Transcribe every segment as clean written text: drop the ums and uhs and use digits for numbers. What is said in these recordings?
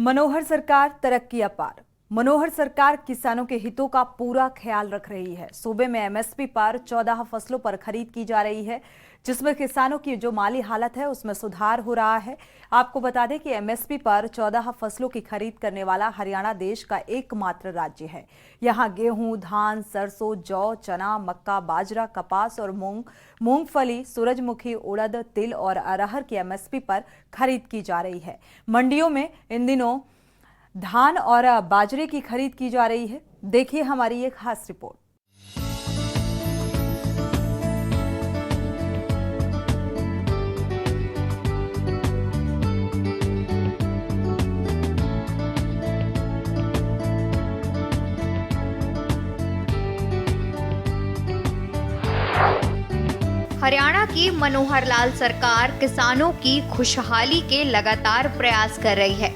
मनोहर सरकार तरक्की अपार। मनोहर सरकार किसानों के हितों का पूरा ख्याल रख रही है। सूबे में एमएसपी पर 14 फसलों पर खरीद की जा रही है, जिसमें किसानों की जो माली हालत है उसमें सुधार हो रहा है। आपको बता दें कि एमएसपी पर 14 फसलों की खरीद करने वाला हरियाणा देश का एकमात्र राज्य है। यहां गेहूं, धान, सरसों, जौ, चना, मक्का, बाजरा, कपास और मूंगफली, सूरजमुखी, उड़द, तिल और अरहर की एमएसपी पर खरीद की जा रही है। मंडियों में इन दिनों धान और बाजरे की खरीद की जा रही है। देखिए हमारी ये खास रिपोर्ट। हरियाणा की मनोहर लाल सरकार किसानों की खुशहाली के लगातार प्रयास कर रही है।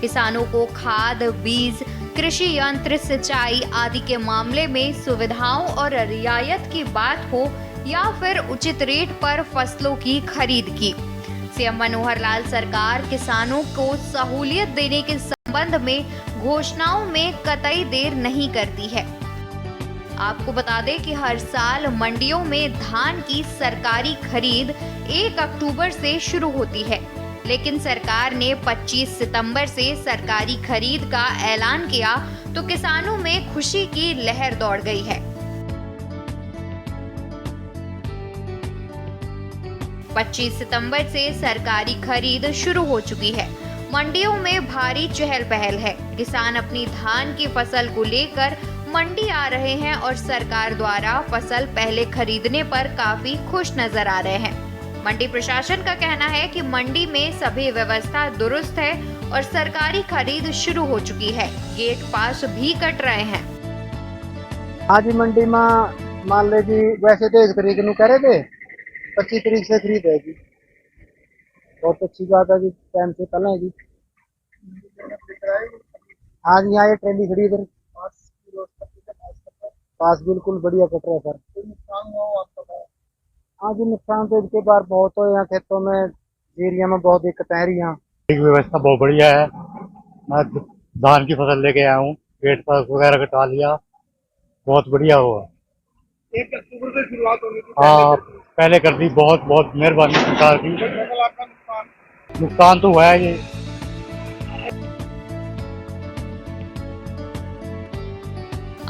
किसानों को खाद, बीज, कृषि यंत्र, सिंचाई आदि के मामले में सुविधाओं और रियायत की बात हो या फिर उचित रेट पर फसलों की खरीद की, सीएम मनोहर लाल सरकार किसानों को सहूलियत देने के संबंध में घोषणाओं में कतई देर नहीं करती है। आपको बता दें कि हर साल मंडियों में धान की सरकारी खरीद 1 अक्टूबर से शुरू होती है, लेकिन सरकार ने 25 सितंबर से सरकारी खरीद का ऐलान किया तो किसानों में खुशी की लहर दौड़ गई है। 25 सितंबर से सरकारी खरीद शुरू हो चुकी है। मंडियों में भारी चहल पहल है। किसान अपनी धान की फसल को लेकर मंडी आ रहे हैं और सरकार द्वारा फसल पहले खरीदने पर काफी खुश नजर आ रहे हैं। मंडी प्रशासन का कहना है कि मंडी में सभी व्यवस्था दुरुस्त है और सरकारी खरीद शुरू हो चुकी है। गेट पास भी कट रहे हैं। आज मंडी में मान ले जी, वैसे तो 1 तारीख को करे थे, 25 तारीख से खरीद है जी। बहुत अच्छी बात है जी, टाइम से पहले है जी। आज यहाँ ये ट्रेली खड़ी इधर पास बिल्कुल बढ़िया कट रहा है सर। हाँ जी, नुकसान तो इसके बार बहुत हो, यहाँ खेतों में एरिया में बहुत दिक्कत है। यहाँ व्यवस्था बहुत बढ़िया है। मैं धान की फसल लेके आया हूँ, गेट पास वगैरह कटा लिया, बहुत बढ़िया हुआ। 1 अक्टूबर से शुरुआत होनी थी, हाँ पहले कर दी। बहुत बहुत मेहरबानी सरकार की। नुकसान तो हुआ है ये।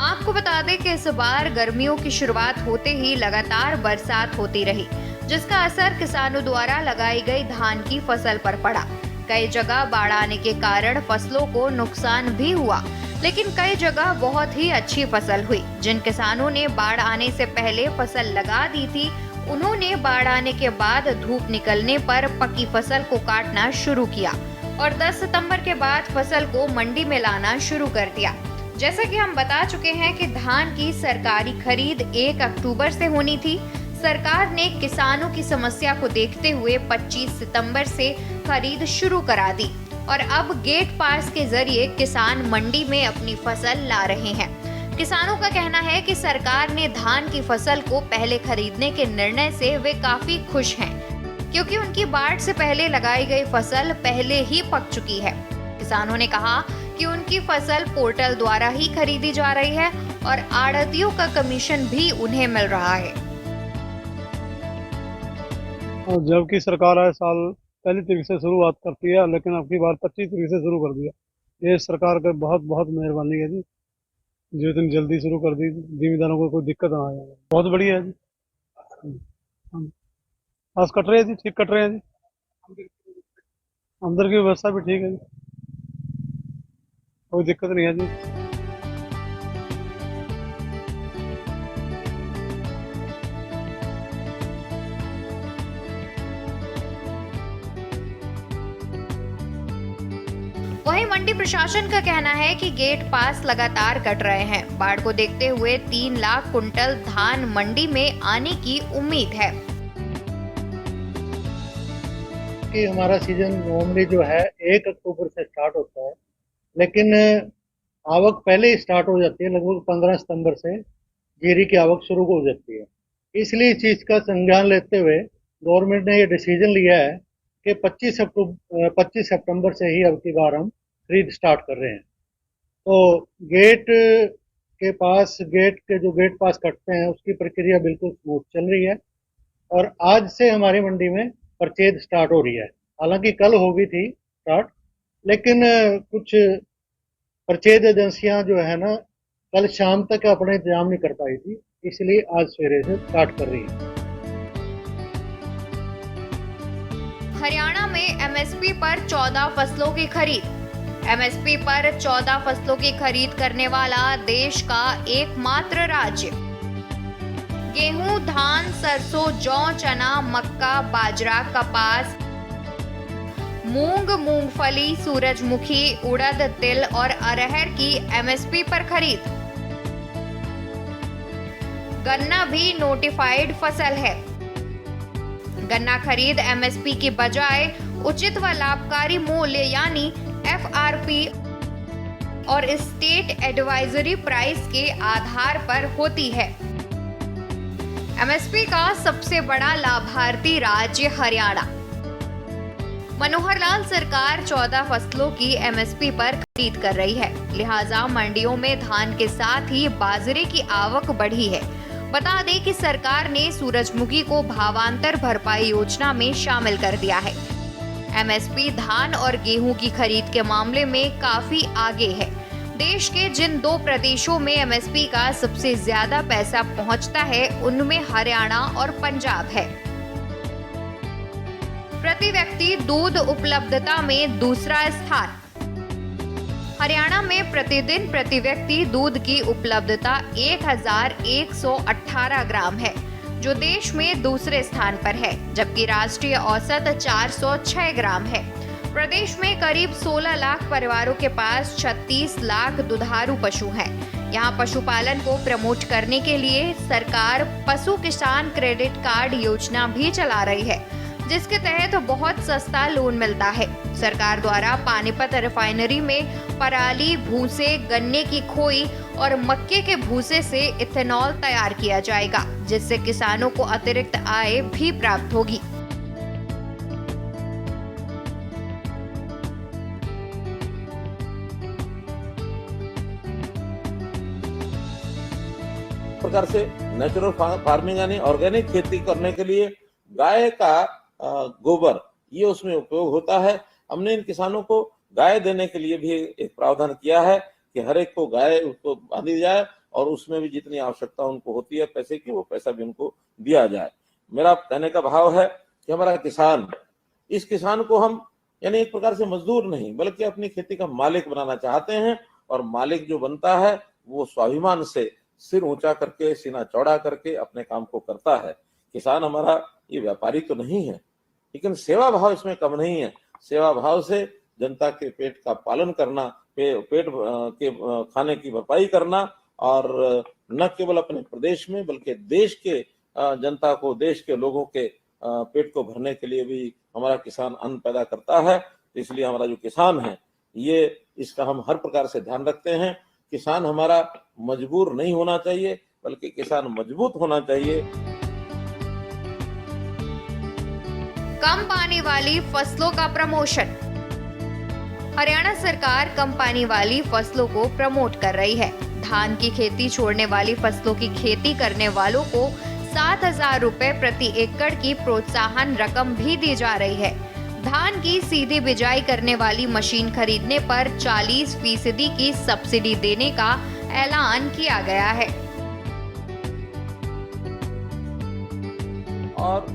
आपको बता दें कि इस बार गर्मियों की शुरुआत होते ही लगातार बरसात होती रही, जिसका असर किसानों द्वारा लगाई गई धान की फसल पर पड़ा। कई जगह बाढ़ आने के कारण फसलों को नुकसान भी हुआ, लेकिन कई जगह बहुत ही अच्छी फसल हुई। जिन किसानों ने बाढ़ आने से पहले फसल लगा दी थी, उन्होंने बाढ़ आने के बाद धूप निकलने पर पकी फसल को काटना शुरू किया और 10 सितंबर के बाद फसल को मंडी में लाना शुरू कर दिया। जैसा कि हम बता चुके हैं कि धान की सरकारी खरीद 1 अक्टूबर से होनी थी। सरकार ने किसानों की समस्या को देखते हुए 25 सितंबर से खरीद शुरू करा दी और अब गेट पास के जरिए किसान मंडी में अपनी फसल ला रहे हैं। किसानों का कहना है कि सरकार ने धान की फसल को पहले खरीदने के निर्णय से वे काफी खुश हैं, क्योंकि उनकी बाढ़ से पहले लगाई गई फसल पहले ही पक चुकी है। किसानों ने कहा कि उनकी फसल पोर्टल द्वारा ही खरीदी जा रही है और आड़तियों का कमीशन भी उन्हें मिल रहा है। जबकि सरकार हर साल पहली तारीख से शुरुआत करती है, लेकिन अब की बार 25 तारीख से शुरू कर दिया। ये सरकार का बहुत बहुत मेहरबानी है जी, जो इतनी जल्दी शुरू कर दी। जिम्मेदारों को कोई दिक्कत ना आए, बहुत बढ़िया है जी। घास कट रहे हैं जी, ठीक कट रहे हैं जी। अंदर की व्यवस्था भी ठीक है जी, कोई दिक्कत नहीं है जी। वहीं मंडी प्रशासन का कहना है कि गेट पास लगातार कट रहे हैं। बाढ़ को देखते हुए 3 लाख कुंटल धान मंडी में आने की उम्मीद है। कि हमारा सीजन नॉर्मली जो है 1 अक्टूबर से स्टार्ट होता है, लेकिन आवक पहले ही स्टार्ट हो जाती है। लगभग 15 सितंबर से जीरी की आवक शुरू हो जाती है। इसलिए इस चीज का संज्ञान लेते हुए गवर्नमेंट ने ये डिसीजन लिया है कि 25 सितंबर से ही अब की बार हम खरीद स्टार्ट कर रहे हैं। तो गेट गेट के जो गेट पास कटते हैं उसकी प्रक्रिया बिल्कुल स्मूथ चल रही है और आज से हमारी मंडी में परचेज स्टार्ट हो रही है। हालांकि कल हो गई थी स्टार्ट, लेकिन कुछ परचेज एजेंसियां जो है ना कल शाम तक अपने इंतजाम नहीं कर पाई थी, इसलिए आज सवेरे से स्टार्ट कर रही है। हरियाणा में एमएसपी पर 14 फसलों की खरीद। एमएसपी पर 14 फसलों की खरीद करने वाला देश का एकमात्र राज्य। गेहूं, धान, सरसों, जौ, चना, मक्का, बाजरा, कपास, मूंग, मूंगफली, सूरजमुखी, उड़द, तिल और अरहर की एमएसपी पर खरीद। गन्ना भी नोटिफाइड फसल है। गन्ना खरीद एमएसपी की बजाय उचित व लाभकारी मूल्य यानी एफआरपी और स्टेट एडवाइजरी प्राइस के आधार पर होती है। एमएसपी का सबसे बड़ा लाभार्थी राज्य हरियाणा। मनोहर लाल सरकार 14 फसलों की एमएसपी पर खरीद कर रही है, लिहाजा मंडियों में धान के साथ ही बाजरे की आवक बढ़ी है। बता दें कि सरकार ने सूरजमुखी को भावांतर भरपाई योजना में शामिल कर दिया है। एमएसपी धान और गेहूं की खरीद के मामले में काफी आगे है। देश के जिन 2 प्रदेशों में एमएसपी का सबसे ज्यादा पैसा पहुंचता है उनमें हरियाणा और पंजाब है। प्रति व्यक्ति दूध उपलब्धता में दूसरा स्थान। हरियाणा में प्रतिदिन प्रति व्यक्ति दूध की उपलब्धता 1118 ग्राम है, जो देश में दूसरे स्थान पर है, जबकि राष्ट्रीय औसत 406 ग्राम है। प्रदेश में करीब 16 लाख परिवारों के पास 36 लाख दुधारू पशु हैं। यहाँ पशुपालन को प्रमोट करने के लिए सरकार पशु किसान क्रेडिट कार्ड योजना भी चला रही है, जिसके तहत बहुत सस्ता लोन मिलता है। सरकार द्वारा पानीपत रिफाइनरी में पराली, भूसे, गन्ने की खोई और मक्के के भूसे से इथेनॉल तैयार किया जाएगा, जिससे किसानों को अतिरिक्त आय भी प्राप्त होगी। प्रकार से नेचुरल फार्मिंग यानी ऑर्गेनिक खेती करने के लिए गाय का गोबर ये उसमें उपयोग होता है। हमने इन किसानों को गाय देने के लिए भी एक प्रावधान किया है कि हर एक को गाय उसको बांधी जाए और उसमें भी जितनी आवश्यकता उनको होती है पैसे की, वो पैसा भी उनको दिया जाए। मेरा कहने का भाव है कि हमारा किसान, इस किसान को हम यानी एक प्रकार से मजदूर नहीं बल्कि अपनी खेती का मालिक बनाना चाहते हैं, और मालिक जो बनता है वो स्वाभिमान से सिर ऊंचा करके, सीना चौड़ा करके अपने काम को करता है। किसान हमारा ये व्यापारी तो नहीं है, लेकिन सेवा भाव इसमें कम नहीं है। सेवा भाव से जनता के पेट का पालन करना, पेट के खाने की भरपाई करना, और न केवल अपने प्रदेश में बल्कि देश के जनता को, देश के लोगों के पेट को भरने के लिए भी हमारा किसान अन्न पैदा करता है। इसलिए हमारा जो किसान है ये, इसका हम हर प्रकार से ध्यान रखते हैं। किसान हमारा मजबूर नहीं होना चाहिए बल्कि किसान मजबूत होना चाहिए। कम पानी वाली फसलों का प्रमोशन। हरियाणा सरकार कम पानी वाली फसलों को प्रमोट कर रही है। धान की खेती छोड़ने वाली फसलों की खेती करने वालों को 7,000 रुपए प्रति एकड़ की प्रोत्साहन रकम भी दी जा रही है। धान की सीधी बिजाई करने वाली मशीन खरीदने पर 40% की सब्सिडी देने का ऐलान किया गया है। और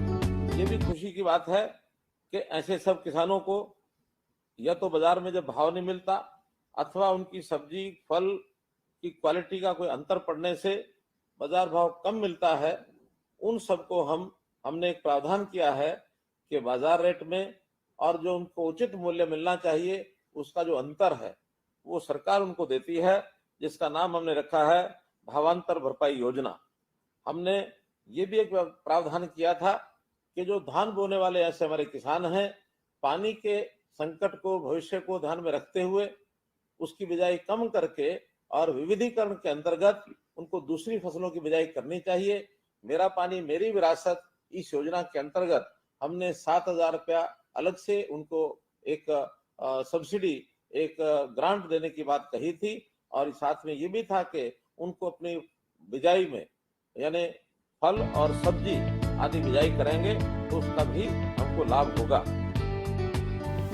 ये भी खुशी की बात है कि ऐसे सब किसानों को या तो बाजार में जब भाव नहीं मिलता अथवा उनकी सब्जी फल की क्वालिटी का कोई अंतर पड़ने से बाजार भाव कम मिलता है, उन सबको हमने एक प्रावधान किया है कि बाजार रेट में और जो उनको उचित मूल्य मिलना चाहिए उसका जो अंतर है वो सरकार उनको देती है, जिसका नाम हमने रखा है भावांतर भरपाई योजना। हमने ये भी एक प्रावधान किया था कि जो धान बोने वाले ऐसे हमारे किसान हैं, पानी के संकट को, भविष्य को ध्यान में रखते हुए उसकी बिजाई कम करके और विविधीकरण के अंतर्गत उनको दूसरी फसलों की बिजाई करनी चाहिए। मेरा पानी मेरी विरासत, इस योजना के अंतर्गत हमने 7,000 रुपया अलग से उनको एक सब्सिडी एक ग्रांट देने की बात कही थी और साथ में ये भी था कि उनको अपनी बिजाई में यानी फल और सब्जी आदि बिजाई करेंगे तो उसका भी हमको लाभ होगा।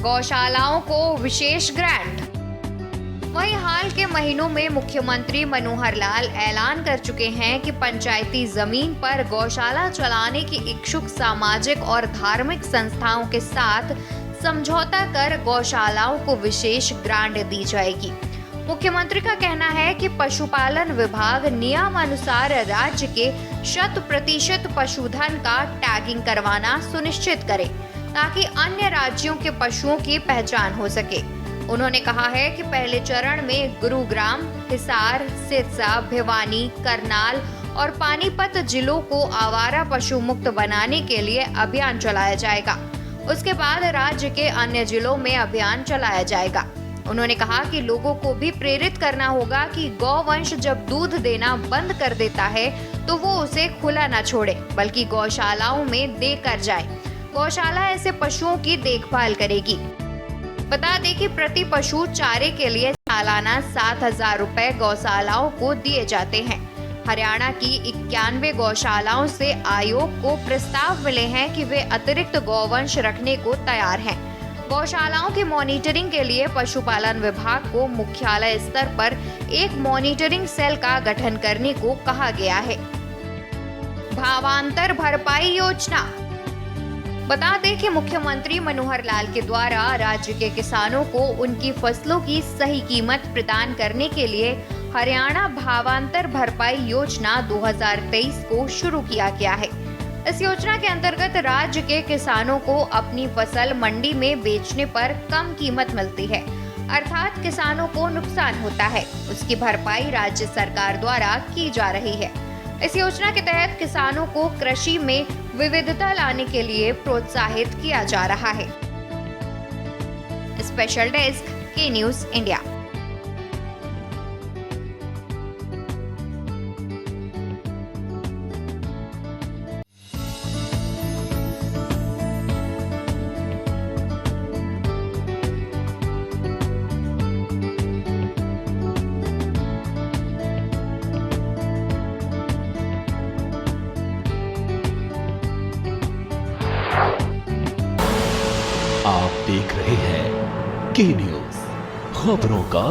गौशालाओं को विशेष ग्रांट। वहीं हाल के महीनों में मुख्यमंत्री मनोहर लाल ऐलान कर चुके हैं कि पंचायती जमीन पर गौशाला चलाने की इच्छुक सामाजिक और धार्मिक संस्थाओं के साथ समझौता कर गौशालाओं को विशेष ग्रांट दी जाएगी। मुख्यमंत्री का कहना है कि पशुपालन विभाग नियमानुसार राज्य के 100% पशुधन का टैगिंग करवाना सुनिश्चित करे ताकि अन्य राज्यों के पशुओं की पहचान हो सके। उन्होंने कहा है कि पहले चरण में गुरुग्राम, हिसार, सिरसा, भिवानी, करनाल और पानीपत जिलों को आवारा पशु मुक्त बनाने के लिए अभियान चलाया जाएगा। उसके बाद राज्य के अन्य जिलों में अभियान चलाया जाएगा। उन्होंने कहा कि लोगों को भी प्रेरित करना होगा कि गौवंश जब दूध देना बंद कर देता है तो वो उसे खुला न छोड़े बल्कि गौशालाओं में देकर जाए। गौशाला ऐसे पशुओं की देखभाल करेगी। बता दें कि प्रति पशु चारे के लिए सालाना 7,000 रुपए गौशालाओं को दिए जाते हैं। हरियाणा की 91 गौशालाओं से आयोग को प्रस्ताव मिले हैं कि वे अतिरिक्त गौवंश रखने को तैयार हैं। गौशालाओं की मॉनिटरिंग के लिए पशुपालन विभाग को मुख्यालय स्तर पर एक मॉनिटरिंग सेल का गठन करने को कहा गया है। भावांतर भरपाई योजना। बता दें कि मुख्यमंत्री मनोहर लाल के द्वारा राज्य के किसानों को उनकी फसलों की सही कीमत प्रदान करने के लिए हरियाणा भावांतर भरपाई योजना 2023 को शुरू किया गया है। इस योजना के अंतर्गत राज्य के किसानों को अपनी फसल मंडी में बेचने पर कम कीमत मिलती है, अर्थात किसानों को नुकसान होता है, उसकी भरपाई राज्य सरकार द्वारा की जा रही है। इस योजना के तहत किसानों को कृषि में विविधता लाने के लिए प्रोत्साहित किया जा रहा है। स्पेशल डेस्क के न्यूज़ इंडिया। आप देख रहे हैं के न्यूज़, खबरों का